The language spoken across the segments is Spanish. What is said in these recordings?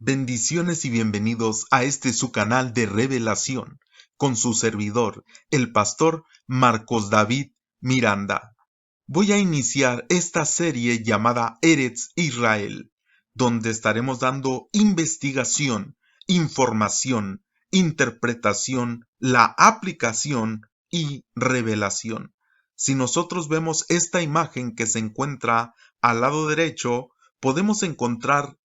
Bendiciones y bienvenidos a su canal de revelación, con su servidor, el pastor Marcos David Miranda. Voy a iniciar esta serie llamada Eretz Israel, donde estaremos dando investigación, información, interpretación, la aplicación y revelación. Si nosotros vemos esta imagen que se encuentra al lado derecho, podemos encontrar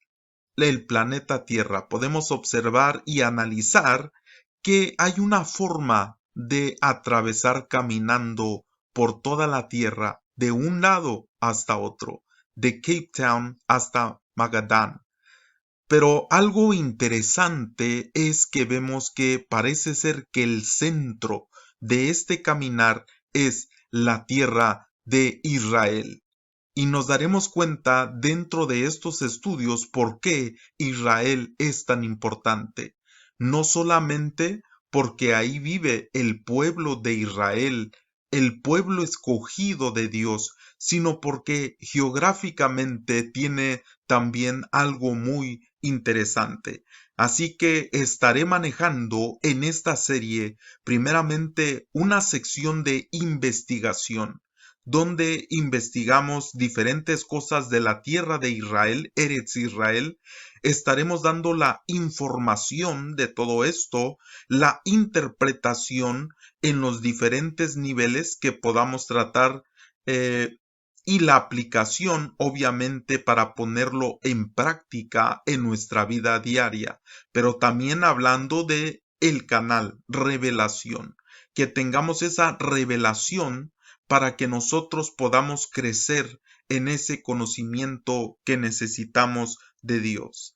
el planeta Tierra. Podemos observar y analizar que hay una forma de atravesar caminando por toda la Tierra de un lado hasta otro, de Cape Town hasta Magadan. Pero algo interesante es que vemos que parece ser que el centro de este caminar es la tierra de Israel. Y nos daremos cuenta dentro de estos estudios por qué Israel es tan importante. No solamente porque ahí vive el pueblo de Israel, el pueblo escogido de Dios, sino porque geográficamente tiene también algo muy interesante. Así que estaré manejando en esta serie primeramente una sección de investigación, donde investigamos diferentes cosas de la tierra de Israel, Eretz Israel. Estaremos dando la información de todo esto, la interpretación en los diferentes niveles que podamos tratar, y la aplicación, obviamente, para ponerlo en práctica en nuestra vida diaria, pero también hablando de el canal revelación, que tengamos esa revelación para que nosotros podamos crecer en ese conocimiento que necesitamos de Dios.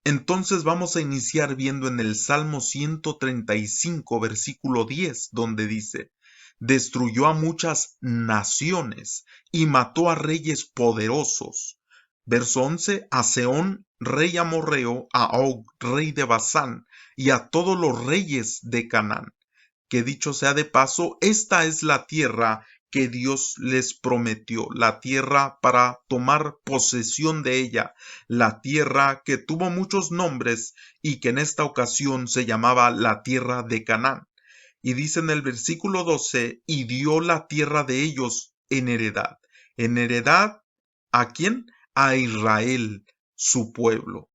Entonces vamos a iniciar viendo en el Salmo 135, versículo 10, donde dice: destruyó a muchas naciones y mató a reyes poderosos. Verso 11, a Seón, rey amorreo, a Og, rey de Basán, y a todos los reyes de Canaán. Que dicho sea de paso, esta es la tierra que Dios les prometió, la tierra para tomar posesión de ella, la tierra que tuvo muchos nombres y que en esta ocasión se llamaba la tierra de Canaán. Y dice en el versículo 12, y dio la tierra de ellos en heredad. ¿En heredad a quién? A Israel, su pueblo.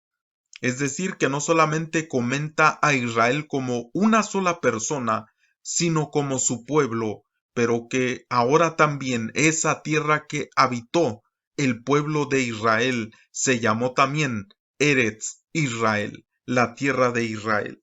Es decir, que no solamente comenta a Israel como una sola persona, sino como su pueblo, pero que ahora también esa tierra que habitó el pueblo de Israel se llamó también Eretz Israel, la tierra de Israel.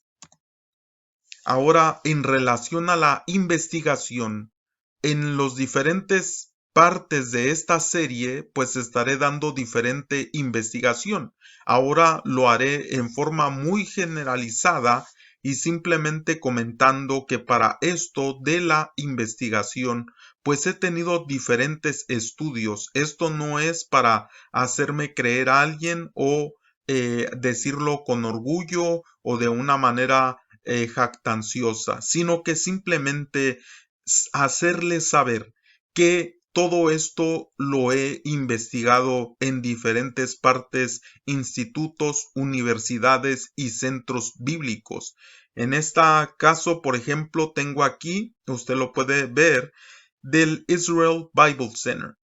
Ahora, en relación a la investigación, en los diferentes partes de esta serie, pues estaré dando diferente investigación. Ahora lo haré en forma muy generalizada y simplemente comentando que para esto de la investigación, pues he tenido diferentes estudios. Esto no es para hacerme creer a alguien o decirlo con orgullo o de una manera jactanciosa, sino que simplemente hacerles saber que todo esto lo he investigado en diferentes partes, institutos, universidades y centros bíblicos. En este caso, por ejemplo, tengo aquí, usted lo puede ver, del Israel Bible Center,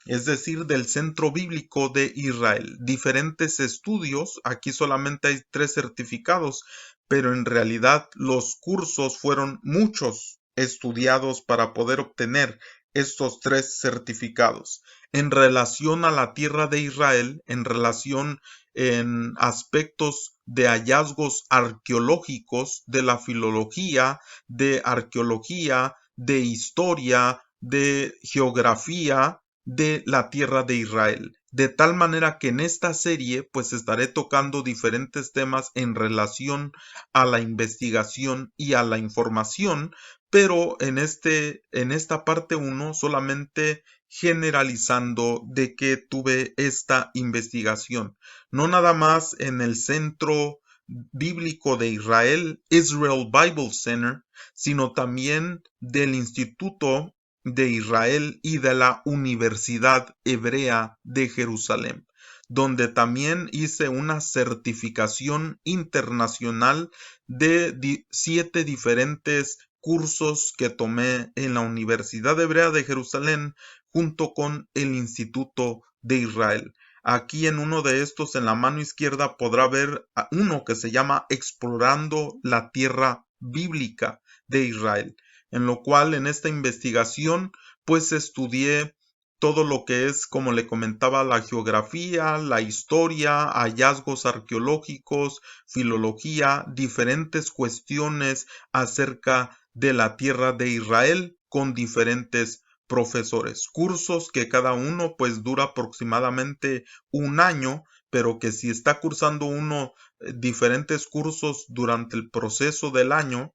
es decir, del Centro Bíblico de Israel. Diferentes estudios, aquí solamente hay 3 certificados, pero en realidad los cursos fueron muchos estudiados para poder obtener estos 3 certificados. En relación a la tierra de Israel, en relación en aspectos de hallazgos arqueológicos, de la filología, de arqueología, de historia, de geografía, de la tierra de Israel. De tal manera que en esta serie pues estaré tocando diferentes temas en relación a la investigación y a la información, pero en esta parte 1 solamente generalizando de que tuve esta investigación. No nada más en el Centro Bíblico de Israel, Israel Bible Center, sino también del Instituto de Israel y de la Universidad Hebrea de Jerusalén, donde también hice una certificación internacional de 7 diferentes cursos que tomé en la Universidad Hebrea de Jerusalén junto con el Instituto de Israel. Aquí en uno de estos, en la mano izquierda, podrá ver uno que se llama Explorando la Tierra Bíblica de Israel, en lo cual en esta investigación pues estudié todo lo que es, como le comentaba, la geografía, la historia, hallazgos arqueológicos, filología, diferentes cuestiones acerca de la tierra de Israel con diferentes profesores. Cursos que cada uno pues dura aproximadamente un año, pero que si está cursando uno diferentes cursos durante el proceso del año,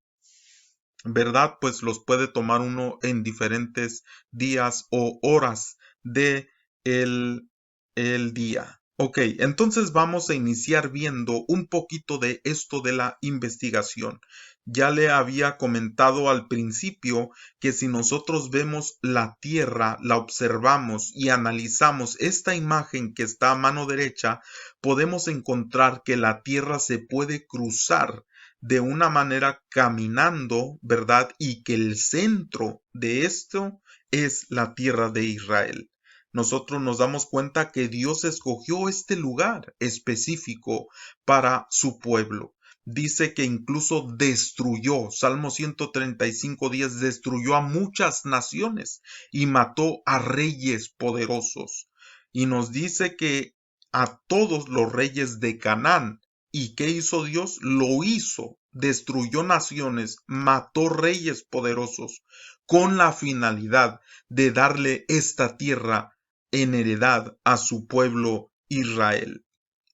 ¿verdad? Pues los puede tomar uno en diferentes días o horas de el día. Ok, entonces vamos a iniciar viendo un poquito de esto de la investigación. Ya le había comentado al principio que si nosotros vemos la Tierra, la observamos y analizamos esta imagen que está a mano derecha, podemos encontrar que la Tierra se puede cruzar de una manera caminando, ¿verdad? Y que el centro de esto es la tierra de Israel. Nosotros nos damos cuenta que Dios escogió este lugar específico para su pueblo. Dice que incluso destruyó, Salmo 135:10, destruyó a muchas naciones y mató a reyes poderosos. Y nos dice que a todos los reyes de Canaán. ¿Y qué hizo Dios? Lo hizo, destruyó naciones, mató reyes poderosos, con la finalidad de darle esta tierra en heredad a su pueblo Israel.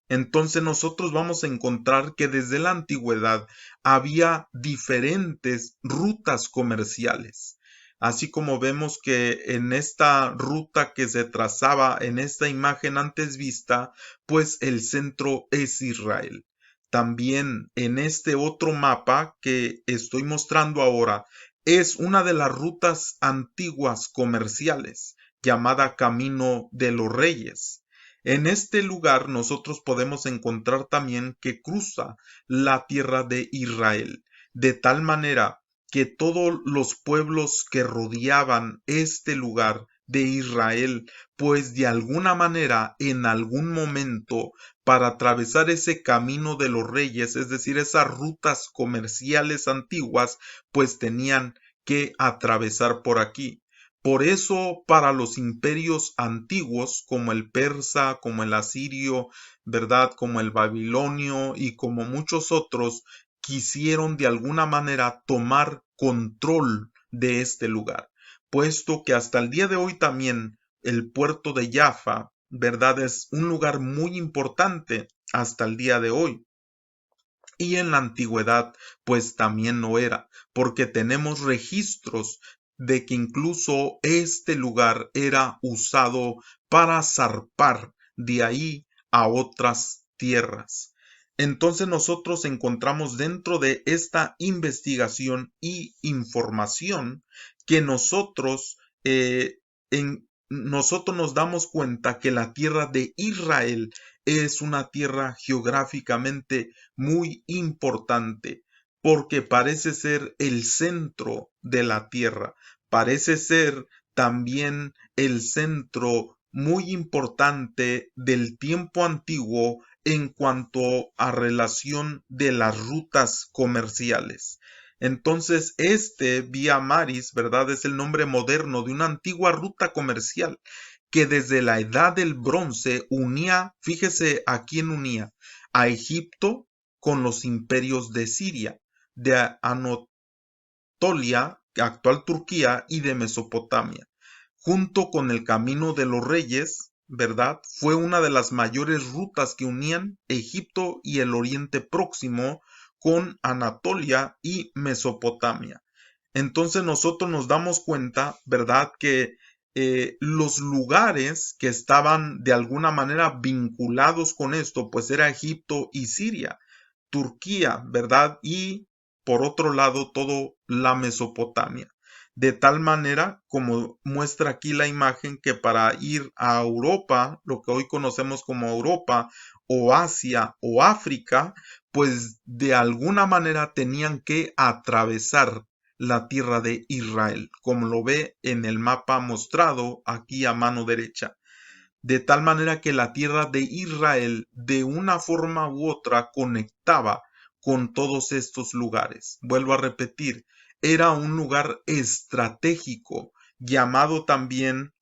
Entonces nosotros vamos a encontrar que desde la antigüedad había diferentes rutas comerciales. Así como vemos que en esta ruta que se trazaba en esta imagen antes vista, pues el centro es Israel. También en este otro mapa que estoy mostrando ahora, es una de las rutas antiguas comerciales, llamada Camino de los Reyes. En este lugar nosotros podemos encontrar también que cruza la tierra de Israel, de tal manera que todos los pueblos que rodeaban este lugar de Israel, pues de alguna manera, en algún momento, para atravesar ese camino de los reyes, es decir, esas rutas comerciales antiguas, pues tenían que atravesar por aquí. Por eso, para los imperios antiguos, como el persa, como el asirio, ¿verdad? Como el babilonio y como muchos otros, quisieron de alguna manera tomar control de este lugar, puesto que hasta el día de hoy también el puerto de Jaffa, ¿verdad? Es un lugar muy importante hasta el día de hoy. Y en la antigüedad, pues también no era, porque tenemos registros de que incluso este lugar era usado para zarpar de ahí a otras tierras. Entonces nosotros encontramos dentro de esta investigación y información que nosotros nos damos cuenta que la tierra de Israel es una tierra geográficamente muy importante, porque parece ser el centro de la tierra, parece ser también el centro muy importante del tiempo antiguo en cuanto a relación de las rutas comerciales. Entonces, Vía Maris, ¿verdad? Es el nombre moderno de una antigua ruta comercial que desde la edad del bronce unía, fíjese a quién unía, a Egipto con los imperios de Siria, de Anatolia, actual Turquía, y de Mesopotamia. Junto con el Camino de los Reyes, ¿verdad? Fue una de las mayores rutas que unían Egipto y el Oriente Próximo con Anatolia y Mesopotamia. Entonces nosotros nos damos cuenta, ¿verdad? Que los lugares que estaban de alguna manera vinculados con esto, pues era Egipto y Siria, Turquía, ¿verdad? Y por otro lado, todo la Mesopotamia. de tal manera como muestra aquí la imagen que para ir a Europa, lo que hoy conocemos como Europa o Asia o África, pues de alguna manera tenían que atravesar la tierra de Israel, como lo ve en el mapa mostrado aquí a mano derecha. De tal manera que la tierra de Israel de una forma u otra conectaba con todos estos lugares. Vuelvo a repetir, era un lugar estratégico, llamado también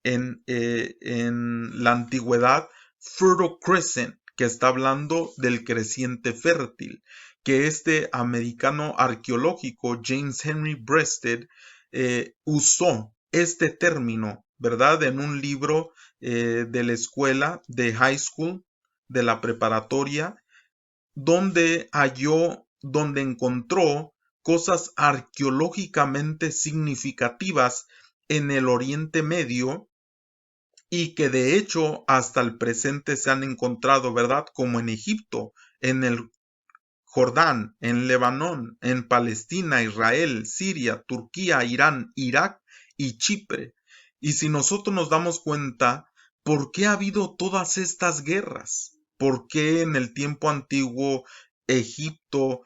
en la antigüedad Fertile Crescent, que está hablando del creciente fértil, que este americano arqueológico James Henry Breasted usó este término, ¿verdad? En un libro de la escuela de high school, de la preparatoria, donde encontró cosas arqueológicamente significativas en el Oriente Medio y que de hecho hasta el presente se han encontrado, ¿verdad? Como en Egipto, en el Jordán, en Lebanón, en Palestina, Israel, Siria, Turquía, Irán, Irak y Chipre. Y si nosotros nos damos cuenta, ¿por qué ha habido todas estas guerras? ¿Por qué en el tiempo antiguo Egipto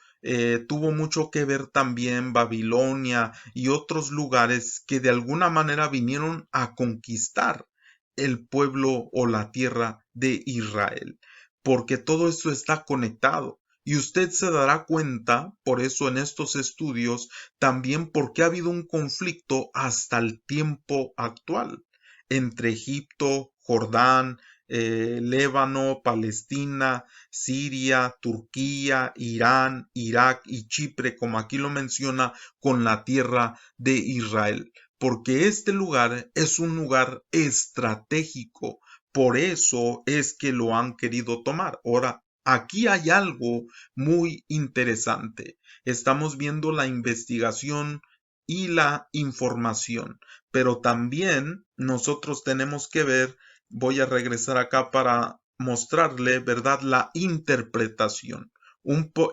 tuvo mucho que ver también Babilonia y otros lugares que de alguna manera vinieron a conquistar el pueblo o la tierra de Israel? Porque todo eso está conectado. Y usted se dará cuenta, por eso en estos estudios, también porque ha habido un conflicto hasta el tiempo actual entre Egipto, Jordán, Líbano, Palestina, Siria, Turquía, Irán, Irak y Chipre, como aquí lo menciona, con la tierra de Israel. Porque este lugar es un lugar estratégico. Por eso es que lo han querido tomar. Ahora, aquí hay algo muy interesante. Estamos viendo la investigación y la información, pero también nosotros tenemos que ver, voy a regresar acá para mostrarle, ¿verdad?, la interpretación.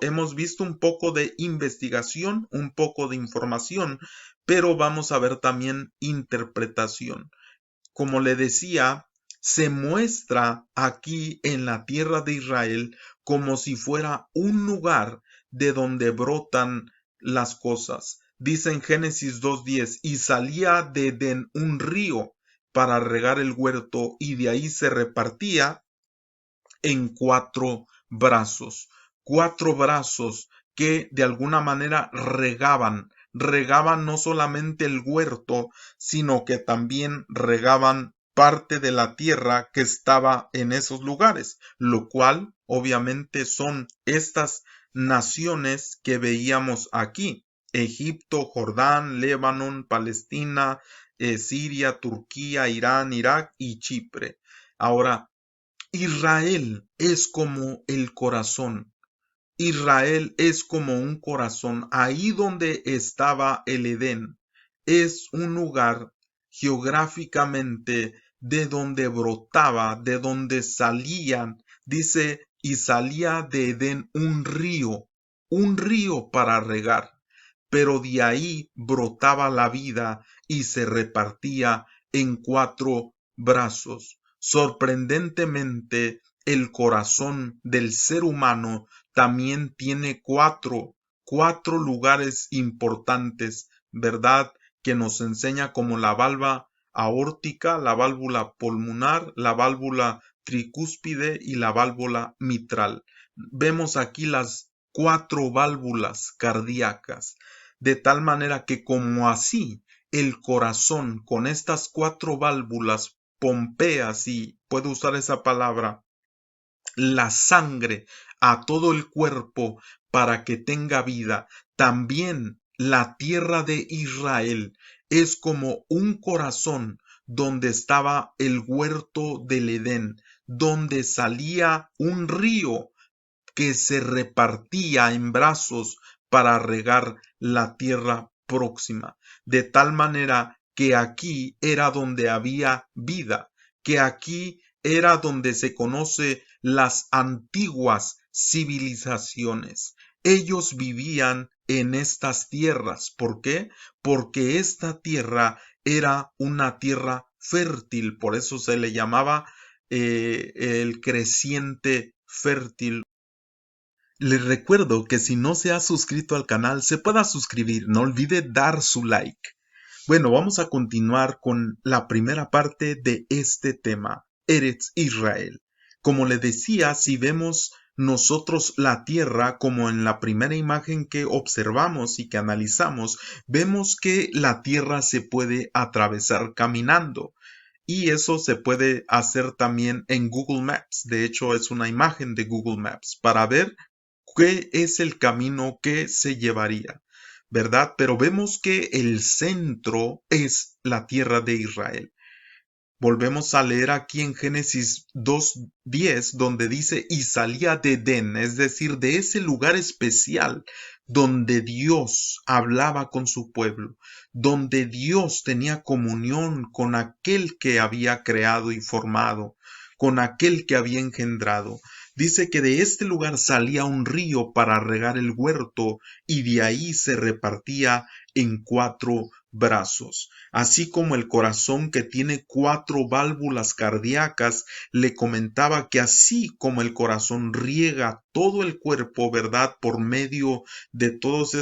Hemos visto un poco de investigación, un poco de información, pero vamos a ver también interpretación. Como le decía, se muestra aquí en la tierra de Israel como si fuera un lugar de donde brotan las cosas. Dice en Génesis 2:10, y salía de Edén un río para regar el huerto y de ahí se repartía en cuatro brazos que de alguna manera regaban no solamente el huerto, sino que también regaban parte de la tierra que estaba en esos lugares, lo cual obviamente son estas naciones que veíamos aquí: Egipto, Jordán, Líbano, Palestina, Siria, Turquía, Irán, Irak y Chipre. Ahora, Israel es como el corazón. Israel es como un corazón. Ahí donde estaba el Edén es un lugar geográficamente de donde brotaba, de donde salían. Dice, y salía de Edén un río para regar, pero de ahí brotaba la vida y se repartía en cuatro brazos. Sorprendentemente, el corazón del ser humano también tiene cuatro lugares importantes, ¿verdad? Que nos enseña como la válvula aórtica, la válvula pulmonar, la válvula tricúspide y la válvula mitral. Vemos aquí las cuatro válvulas cardíacas, de tal manera que como así el corazón con estas cuatro válvulas pompea, si puedo usar esa palabra, la sangre a todo el cuerpo para que tenga vida. También la tierra de Israel es como un corazón donde estaba el huerto del Edén, donde salía un río que se repartía en brazos para regar la tierra próxima, de tal manera que aquí era donde había vida, que aquí era donde se conoce las antiguas civilizaciones. ellos vivían en estas tierras. ¿Por qué? Porque esta tierra era una tierra fértil, por eso se le llamaba el creciente fértil. Les recuerdo que si no se ha suscrito al canal, se pueda suscribir, no olvide dar su like. Bueno, vamos a continuar con la primera parte de este tema, Eretz Israel. Como le decía, si vemos nosotros la tierra como en la primera imagen que observamos y que analizamos, vemos que la tierra se puede atravesar caminando. Y eso se puede hacer también en Google Maps. De hecho, es una imagen de Google Maps para ver qué es el camino que se llevaría, ¿verdad? Pero vemos que el centro es la tierra de Israel. Volvemos a leer aquí en Génesis 2:10, donde dice, y salía de Edén, es decir, de ese lugar especial donde Dios hablaba con su pueblo, donde Dios tenía comunión con aquel que había creado y formado, con aquel que había engendrado. Dice que de este lugar salía un río para regar el huerto y de ahí se repartía en 4 brazos. Así como el corazón que tiene 4 válvulas cardíacas, le comentaba que así como el corazón riega todo el cuerpo, ¿verdad? Por medio de todas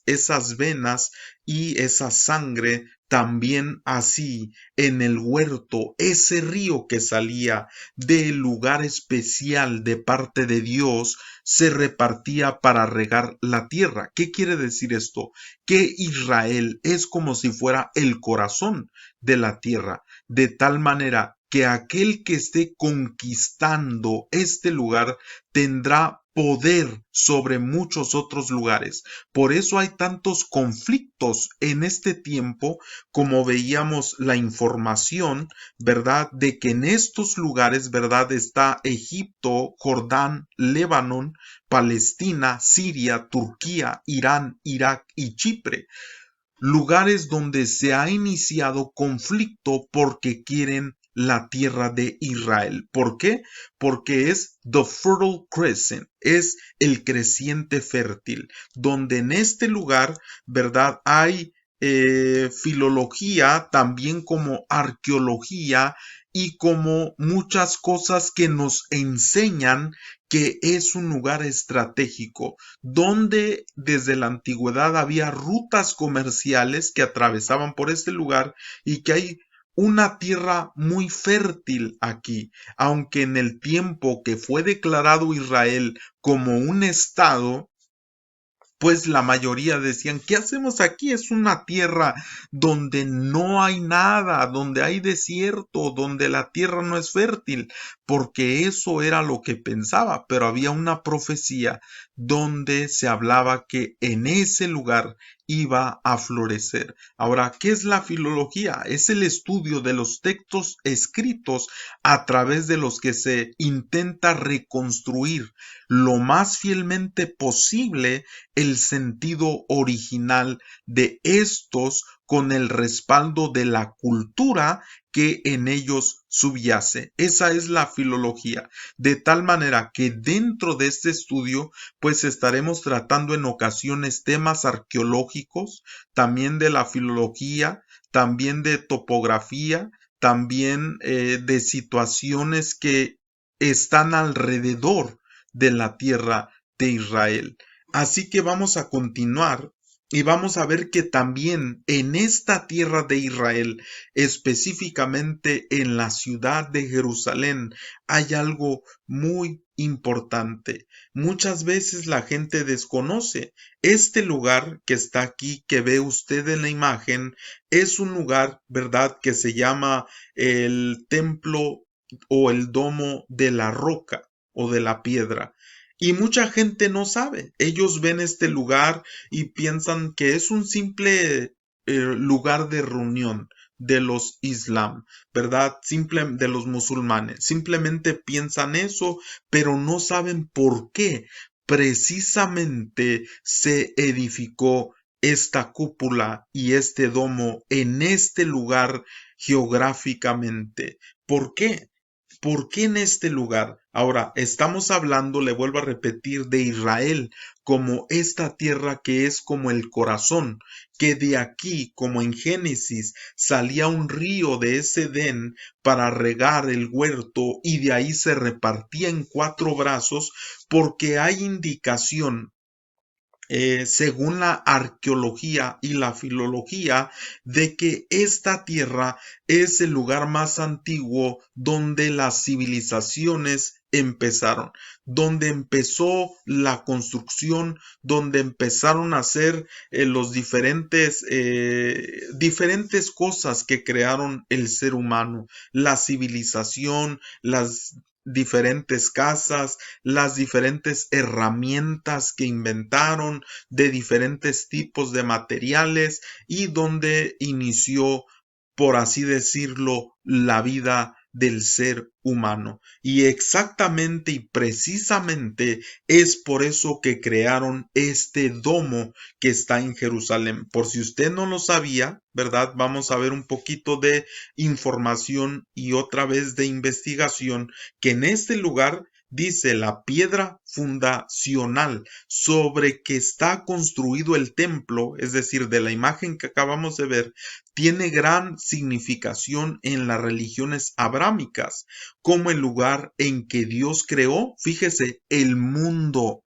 esas venas y esa sangre, también así en el huerto, ese río que salía del lugar especial de parte de Dios, se repartía para regar la tierra. ¿Qué quiere decir esto? Que Israel es como si fuera el corazón de la tierra, de tal manera que aquel que esté conquistando este lugar tendrá poder sobre muchos otros lugares. Por eso hay tantos conflictos en este tiempo, como veíamos la información, ¿verdad? De que en estos lugares, ¿verdad? Está Egipto, Jordán, Líbano, Palestina, Siria, Turquía, Irán, Irak y Chipre. Lugares donde se ha iniciado conflicto porque quieren la tierra de Israel. ¿Por qué? Porque es the fertile crescent, es el creciente fértil, donde en este lugar, ¿verdad? Hay filología, también como arqueología y como muchas cosas que nos enseñan que es un lugar estratégico, donde desde la antigüedad había rutas comerciales que atravesaban por este lugar y que hay una tierra muy fértil aquí, aunque en el tiempo que fue declarado Israel como un estado, pues la mayoría decían, ¿qué hacemos aquí? Es una tierra donde no hay nada, donde hay desierto, donde la tierra no es fértil, porque eso era lo que pensaba, pero había una profecía donde se hablaba que en ese lugar iba a florecer. Ahora, ¿qué es la filología? Es el estudio de los textos escritos a través de los que se intenta reconstruir lo más fielmente posible el sentido original de estos con el respaldo de la cultura que en ellos subyace. Esa es la filología. De tal manera que dentro de este estudio, pues estaremos tratando en ocasiones temas arqueológicos, también de la filología, también de topografía, también de situaciones que están alrededor de la tierra de Israel. Así que vamos a continuar y vamos a ver que también en esta tierra de Israel, específicamente en la ciudad de Jerusalén, hay algo muy importante. Muchas veces la gente desconoce. Este lugar que está aquí, que ve usted en la imagen, es un lugar, ¿verdad?, que se llama el templo o el domo de la roca o de la piedra. Y mucha gente no sabe. Ellos ven este lugar y piensan que es un simple lugar de reunión de los islam, ¿verdad? De los musulmanes. Simplemente piensan eso, pero no saben por qué precisamente se edificó esta cúpula y este domo en este lugar geográficamente. ¿Por qué? ¿Por qué en este lugar? Ahora, estamos hablando, le vuelvo a repetir, de Israel como esta tierra que es como el corazón, que de aquí, como en Génesis, salía un río de ese Edén para regar el huerto y de ahí se repartía en 4 brazos, porque hay indicación según la arqueología y la filología, de que esta tierra es el lugar más antiguo donde las civilizaciones empezaron, donde empezó la construcción, donde empezaron a hacer los diferentes cosas que crearon el ser humano, la civilización, las diferentes casas, las diferentes herramientas que inventaron de diferentes tipos de materiales y donde inició, por así decirlo, la vida del ser humano. Y exactamente y precisamente es por eso que crearon este domo que está en Jerusalén. Por si usted no lo sabía, ¿verdad? Vamos a ver un poquito de información y otra vez de investigación, que en este lugar dice la piedra fundacional sobre que está construido el templo, es decir, de la imagen que acabamos de ver, tiene gran significación en las religiones abrámicas, como el lugar en que Dios creó, fíjese, el mundo,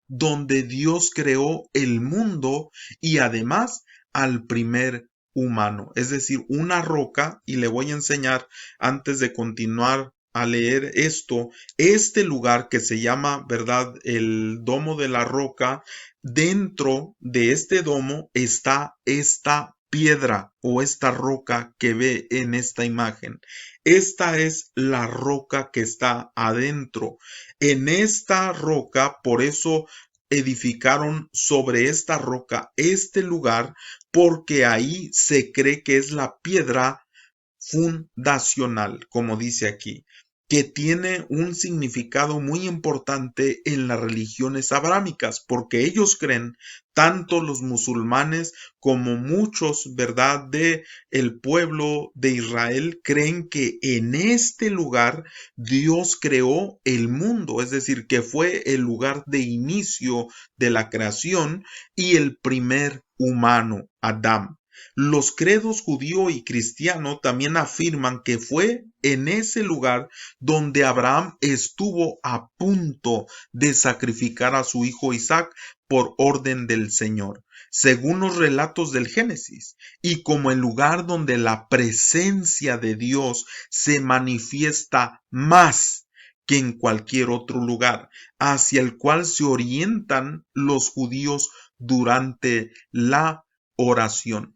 donde Dios creó el mundo y además al primer humano, es decir, una roca, y le voy a enseñar antes de continuar a leer esto, este lugar que se llama, ¿verdad?, el domo de la roca. Dentro de este domo está esta piedra o esta roca que ve en esta imagen. Esta es la roca que está adentro. En esta roca, por eso edificaron sobre esta roca este lugar, porque ahí se cree que es la piedra fundacional, como dice aquí, que tiene un significado muy importante en las religiones abrámicas, porque ellos creen, tanto los musulmanes como muchos, ¿verdad?, de el pueblo de Israel, creen que en este lugar Dios creó el mundo, es decir, que fue el lugar de inicio de la creación y el primer humano, Adán. Los credos judío y cristiano también afirman que fue en ese lugar donde Abraham estuvo a punto de sacrificar a su hijo Isaac por orden del Señor, según los relatos del Génesis, y como el lugar donde la presencia de Dios se manifiesta más que en cualquier otro lugar, hacia el cual se orientan los judíos durante la oración.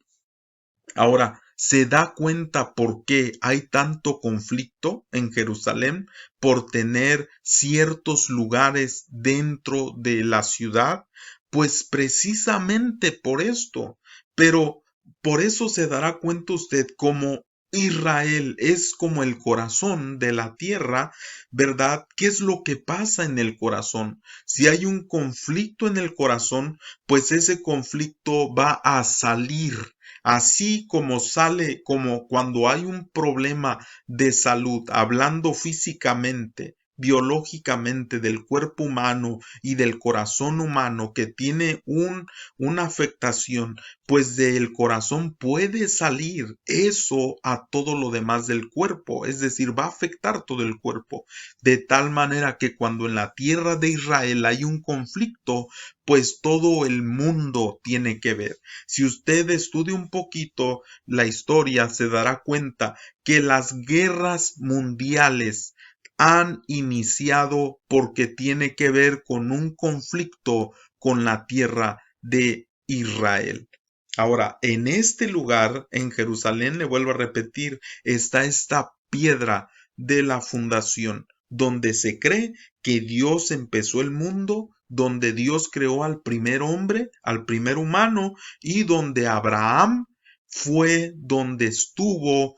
Ahora, ¿se da cuenta por qué hay tanto conflicto en Jerusalén por tener ciertos lugares dentro de la ciudad? Pues precisamente por esto. Pero por eso se dará cuenta usted como Israel es como el corazón de la tierra, ¿verdad? ¿Qué es lo que pasa en el corazón? Si hay un conflicto en el corazón, pues ese conflicto va a salir. Así como sale, como cuando hay un problema de salud, hablando físicamente, biológicamente del cuerpo humano y del corazón humano que tiene una afectación, pues del corazón puede salir eso a todo lo demás del cuerpo, es decir, va a afectar todo el cuerpo, de tal manera que cuando en la tierra de Israel hay un conflicto, pues todo el mundo tiene que ver. Si usted estudia un poquito la historia, se dará cuenta que las guerras mundiales han iniciado porque tiene que ver con un conflicto con la tierra de Israel. Ahora, en este lugar, en Jerusalén, le vuelvo a repetir, está esta piedra de la fundación, donde se cree que Dios empezó el mundo, donde Dios creó al primer hombre, al primer humano, y donde Abraham fue donde estuvo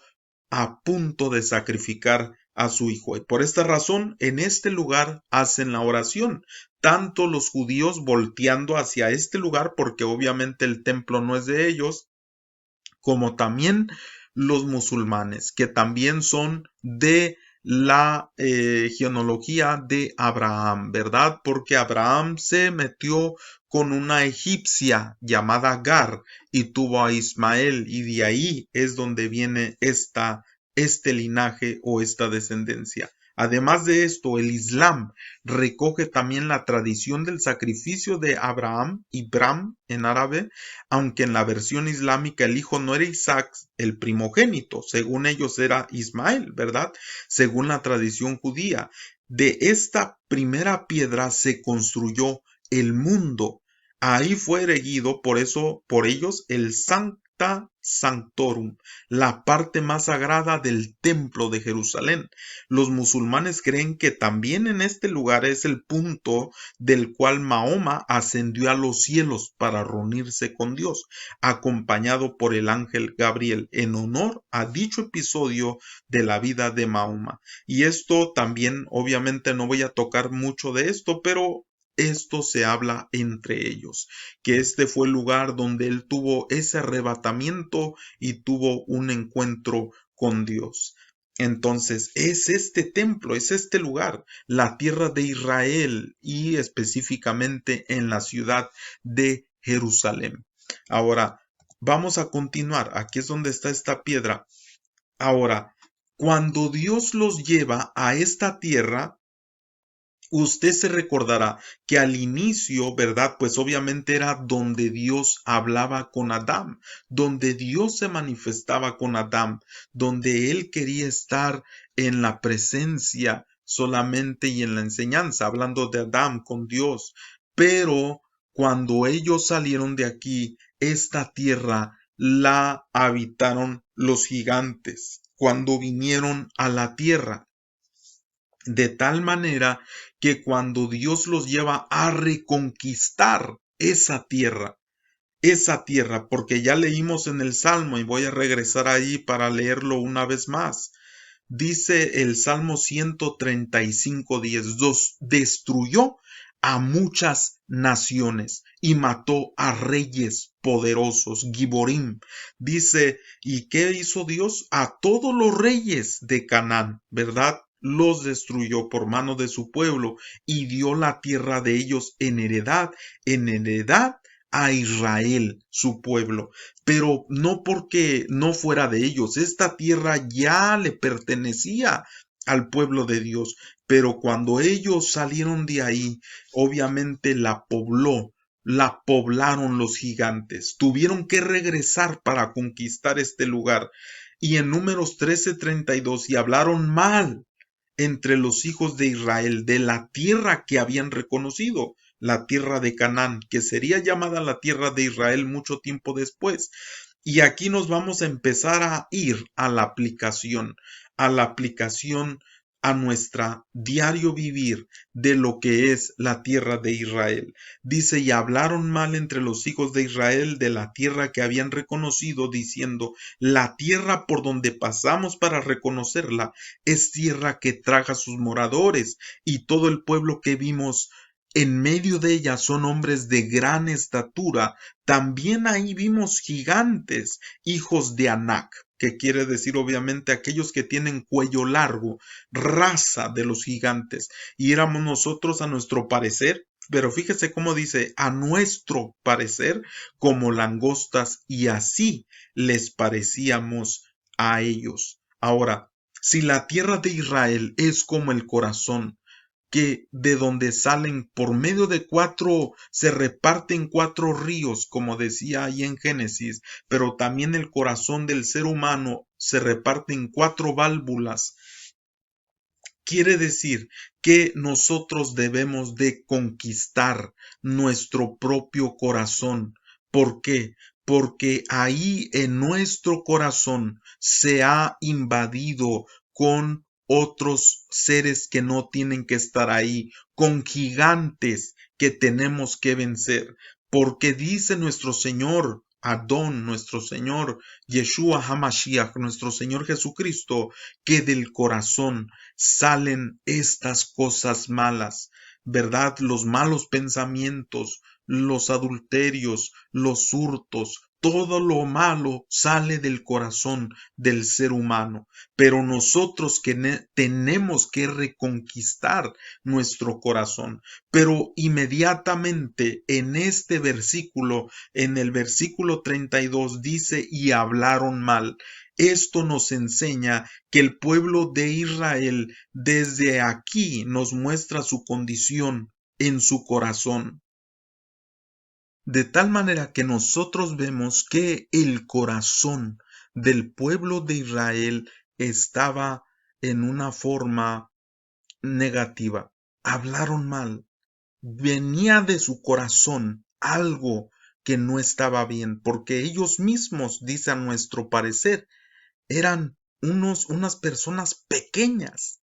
a punto de sacrificar a su hijo. Y por esta razón, en este lugar hacen la oración, tanto los judíos volteando hacia este lugar, porque obviamente el templo no es de ellos, como también los musulmanes, que también son de la genealogía de Abraham, ¿verdad? Porque Abraham se metió con una egipcia llamada Agar y tuvo a Ismael, y de ahí es donde viene este linaje o esta descendencia. Además de esto, el Islam recoge también la tradición del sacrificio de Abraham, Ibram en árabe, aunque en la versión islámica el hijo no era Isaac, el primogénito, según ellos era Ismael, ¿verdad? Según la tradición judía. De esta primera piedra se construyó el mundo. Ahí fue erigido, por eso, por ellos, el Sancta Sanctorum, la parte más sagrada del templo de Jerusalén. Los musulmanes creen que también en este lugar es el punto del cual Mahoma ascendió a los cielos para reunirse con Dios, acompañado por el ángel Gabriel, en honor a dicho episodio de la vida de Mahoma. Y esto también, obviamente no voy a tocar mucho de esto, pero esto se habla entre ellos, que este fue el lugar donde él tuvo ese arrebatamiento y tuvo un encuentro con Dios. Entonces, es este templo, es este lugar, la tierra de Israel y específicamente en la ciudad de Jerusalén. Ahora, vamos a continuar. Aquí es donde está esta piedra. Ahora, cuando Dios los lleva a esta tierra, usted se recordará que al inicio, ¿verdad? Pues obviamente era donde Dios hablaba con Adán, donde Dios se manifestaba con Adán, donde él quería estar en la presencia solamente y en la enseñanza, hablando de Adán con Dios. Pero cuando ellos salieron de aquí, esta tierra la habitaron los gigantes, cuando vinieron a la tierra. De tal manera que cuando Dios los lleva a reconquistar esa tierra, porque ya leímos en el Salmo y voy a regresar ahí para leerlo una vez más. Dice el Salmo 135:10, destruyó a muchas naciones y mató a reyes poderosos, Giborim. Dice, ¿y qué hizo Dios? A todos los reyes de Canaán, ¿verdad? Los destruyó por mano de su pueblo y dio la tierra de ellos en heredad a Israel, su pueblo, pero no porque no fuera de ellos. Esta tierra ya le pertenecía al pueblo de Dios, pero cuando ellos salieron de ahí, obviamente la poblaron los gigantes. Tuvieron que regresar para conquistar este lugar. Y en Números 13:32, y hablaron mal entre los hijos de Israel de la tierra que habían reconocido, la tierra de Canaán, que sería llamada la tierra de Israel mucho tiempo después. Y aquí nos vamos a empezar a ir a la aplicación a nuestra diario vivir de lo que es la tierra de Israel. Dice, y hablaron mal entre los hijos de Israel de la tierra que habían reconocido, diciendo, la tierra por donde pasamos para reconocerla es tierra que traga sus moradores, y todo el pueblo que vimos en medio de ella son hombres de gran estatura. También ahí vimos gigantes, hijos de Anac, que quiere decir obviamente aquellos que tienen cuello largo, raza de los gigantes. Y éramos nosotros a nuestro parecer, pero fíjese cómo dice, a nuestro parecer, como langostas, y así les parecíamos a ellos. Ahora, si la tierra de Israel es como el corazón, que de donde salen por medio de se reparten 4 ríos, como decía ahí en Génesis, pero también el corazón del ser humano se reparte en 4 válvulas. Quiere decir que nosotros debemos de conquistar nuestro propio corazón. ¿Por qué? Porque ahí en nuestro corazón se ha invadido con otros seres que no tienen que estar ahí, con gigantes que tenemos que vencer. Porque dice nuestro Señor, Adón, nuestro Señor, Yeshua HaMashiach, nuestro Señor Jesucristo, que del corazón salen estas cosas malas, ¿verdad? Los malos pensamientos, los adulterios, los hurtos, Todo lo malo sale del corazón del ser humano, pero nosotros tenemos que reconquistar nuestro corazón. Pero inmediatamente en este versículo, en el versículo 32 dice, y hablaron mal. Esto nos enseña que el pueblo de Israel desde aquí nos muestra su condición en su corazón. De tal manera que nosotros vemos que el corazón del pueblo de Israel estaba en una forma negativa. Hablaron mal. Venía de su corazón algo que no estaba bien, porque ellos mismos, dice a nuestro parecer, eran unas personas pequeñas.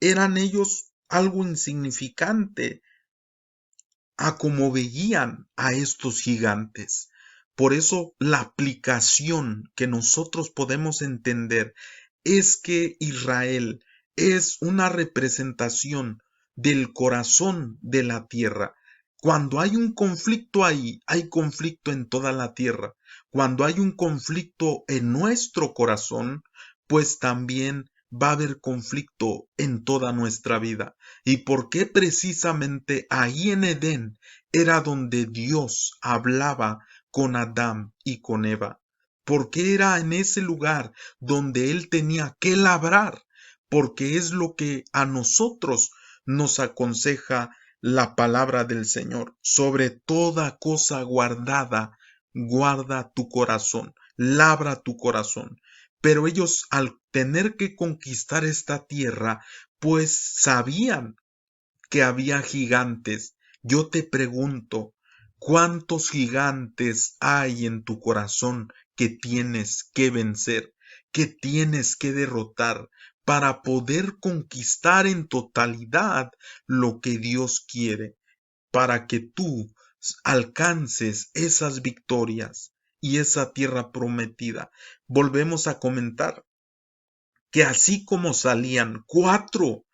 Eran ellos algo insignificante a como veían a estos gigantes. Por eso la aplicación que nosotros podemos entender es que Israel es una representación del corazón de la tierra. Cuando hay un conflicto ahí, hay conflicto en toda la tierra. Cuando hay un conflicto en nuestro corazón, pues también va a haber conflicto en toda nuestra vida. ¿Y por qué precisamente ahí en Edén era donde Dios hablaba con Adán y con Eva? Porque era en ese lugar donde él tenía que labrar, porque es lo que a nosotros nos aconseja la palabra del Señor. Sobre toda cosa guardada, guarda tu corazón, labra tu corazón. Pero ellos, al tener que conquistar esta tierra, pues sabían que había gigantes. Yo te pregunto, ¿cuántos gigantes hay en tu corazón que tienes que vencer, que tienes que derrotar para poder conquistar en totalidad lo que Dios quiere, para que tú alcances esas victorias y esa tierra prometida? Volvemos a comentar que así como salían cuatro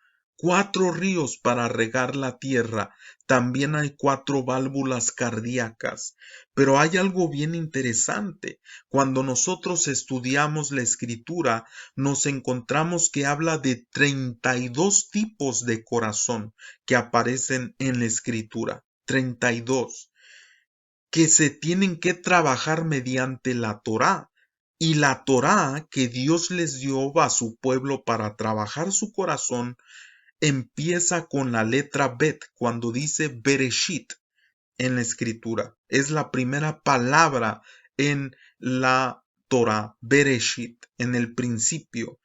ríos para regar la tierra, también hay cuatro válvulas cardíacas. Pero hay algo bien interesante. Cuando nosotros estudiamos la escritura, nos encontramos que habla de 32 tipos de corazón que aparecen en la escritura. 32 que se tienen que trabajar mediante la Torá. Y la Torá que Dios les dio a su pueblo para trabajar su corazón empieza con la letra Bet, cuando dice Bereshit en la escritura. Es la primera palabra en la Torá, Bereshit, en el principio,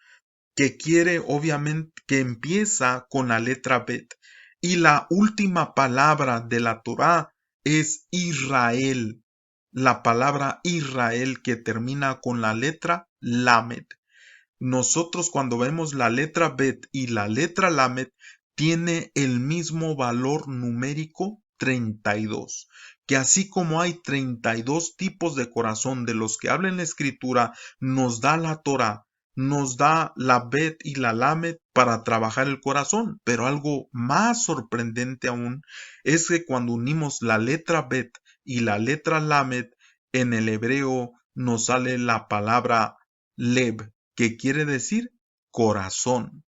que quiere obviamente que empieza con la letra Bet. Y la última palabra de la Torá es Israel, la palabra Israel que termina con la letra Lamed. Nosotros cuando vemos la letra Bet y la letra Lamed, tiene el mismo valor numérico 32, que así como hay 32 tipos de corazón de los que habla en la escritura, nos da la Torah, nos da la Bet y la Lamed para trabajar el corazón. Pero algo más sorprendente aún es que cuando unimos la letra Bet y la letra Lamed, en el hebreo nos sale la palabra Lev, que quiere decir corazón,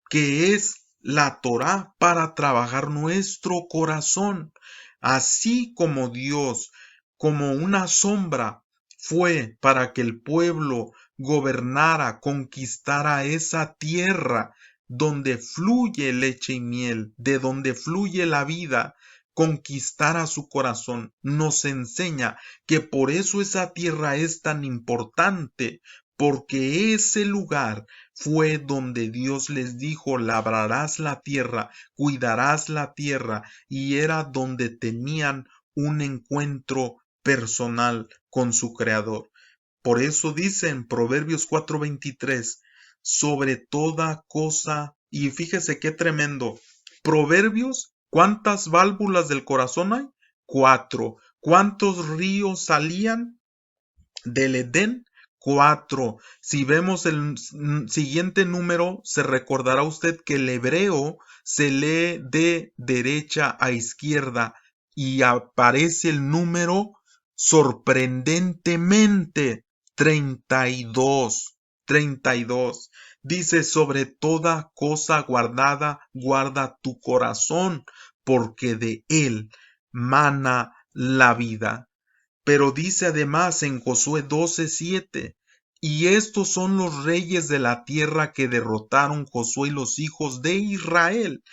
que es la Torá para trabajar nuestro corazón. Así como Dios, como una sombra, fue para que el pueblo gobernara, conquistara esa tierra donde fluye leche y miel, de donde fluye la vida, conquistara su corazón. Nos enseña que por eso esa tierra es tan importante, porque ese lugar fue donde Dios les dijo, labrarás la tierra, cuidarás la tierra, y era donde tenían un encuentro personal con su Creador. Por eso dice en Proverbios 4:23, sobre toda cosa, y fíjese qué tremendo, Proverbios, ¿cuántas válvulas del corazón hay? 4. ¿Cuántos ríos salían del Edén? 4. Si vemos el siguiente número, se recordará usted que el hebreo se lee de derecha a izquierda y aparece el número sorprendentemente 32. 32. Dice, sobre toda cosa guardada, guarda tu corazón, porque de él mana la vida. Pero dice además en Josué 12:7, y estos son los reyes de la tierra que derrotaron Josué y los hijos de Israel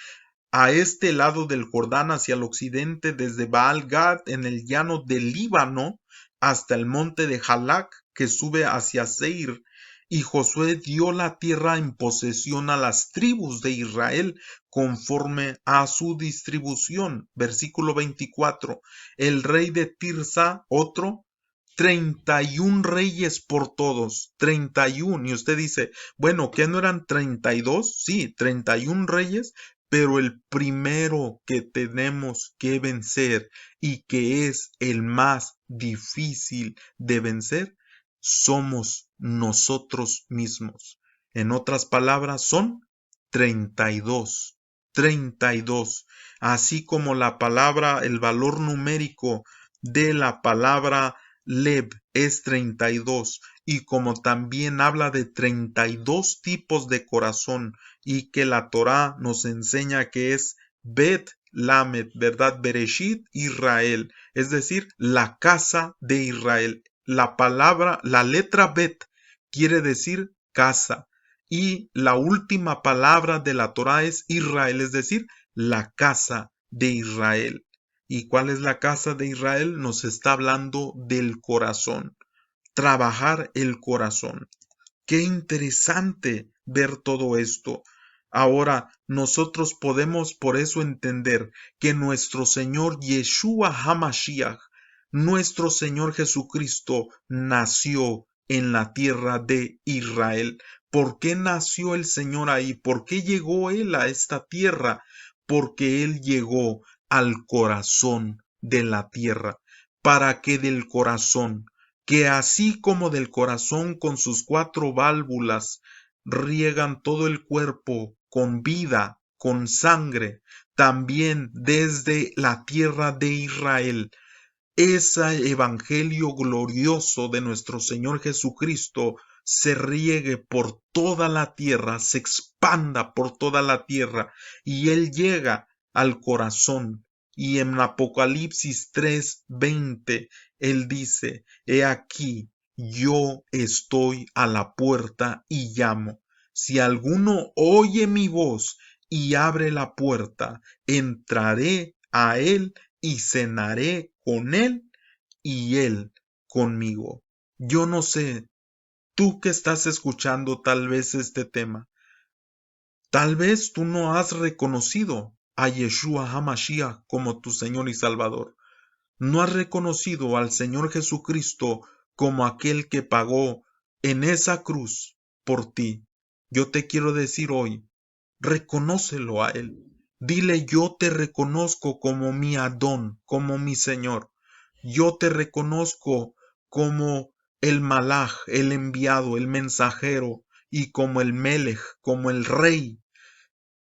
a este lado del Jordán hacia el occidente, desde Baal-Gad en el llano del Líbano hasta el monte de Jalac que sube hacia Seir. Y Josué dio la tierra en posesión a las tribus de Israel conforme a su distribución. Versículo 24. El rey de Tirsa, otro, 31 reyes por todos, 31. Y usted dice, bueno, ¿qué no eran 32? Sí, 31 reyes, pero el primero que tenemos que vencer y que es el más difícil de vencer, somos nosotros mismos. En otras palabras, son 32. 32. Así como la palabra, el valor numérico de la palabra Lev es 32, y como también habla de 32 tipos de corazón, y que la Torá nos enseña que es Bet Lamed, ¿verdad? Bereshit Israel, es decir, la casa de Israel. La palabra, la letra Bet quiere decir casa, y la última palabra de la Torá es Israel, es decir, la casa de Israel. ¿Y cuál es la casa de Israel? Nos está hablando del corazón, trabajar el corazón. Qué interesante ver todo esto. Ahora nosotros podemos por eso entender que nuestro Señor Yeshua HaMashiach, nuestro Señor Jesucristo, nació en la tierra de Israel. ¿Por qué nació el Señor ahí? ¿Por qué llegó Él a esta tierra? Porque Él llegó al corazón de la tierra, para que del corazón, que así como del corazón con sus 4 válvulas riegan todo el cuerpo con vida, con sangre, también desde la tierra de Israel, ese evangelio glorioso de nuestro Señor Jesucristo se riegue por toda la tierra, se expanda por toda la tierra, y Él llega al corazón. Y en Apocalipsis 3:20, Él dice, he aquí, yo estoy a la puerta y llamo. Si alguno oye mi voz y abre la puerta, entraré a Él y cenaré con Él y Él conmigo. Yo no sé, tú que estás escuchando tal vez este tema, tal vez tú no has reconocido a Yeshua HaMashiach como tu Señor y Salvador. No has reconocido al Señor Jesucristo como aquel que pagó en esa cruz por ti. Yo te quiero decir hoy, reconócelo a Él. Dile, yo te reconozco como mi Adón, como mi Señor. Yo te reconozco como el Malaj, el enviado, el mensajero, y como el Melech, como el Rey.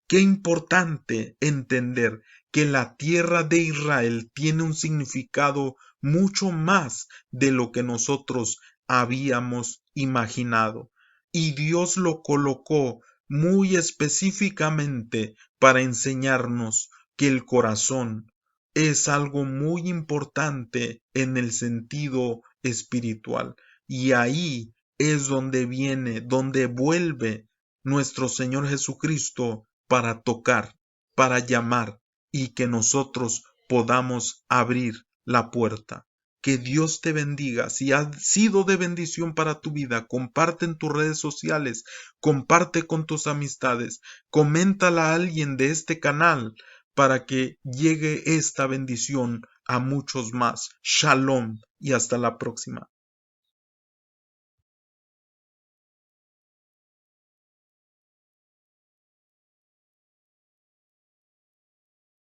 Qué importante entender que la tierra de Israel tiene un significado mucho más de lo que nosotros habíamos imaginado. Y Dios lo colocó muy específicamente para enseñarnos que el corazón es algo muy importante en el sentido espiritual. Y ahí es donde viene, donde vuelve nuestro Señor Jesucristo para tocar, para llamar y que nosotros podamos abrir la puerta. Que Dios te bendiga. Si ha sido de bendición para tu vida, comparte en tus redes sociales, comparte con tus amistades, coméntala a alguien de este canal para que llegue esta bendición a muchos más. Shalom y hasta la próxima.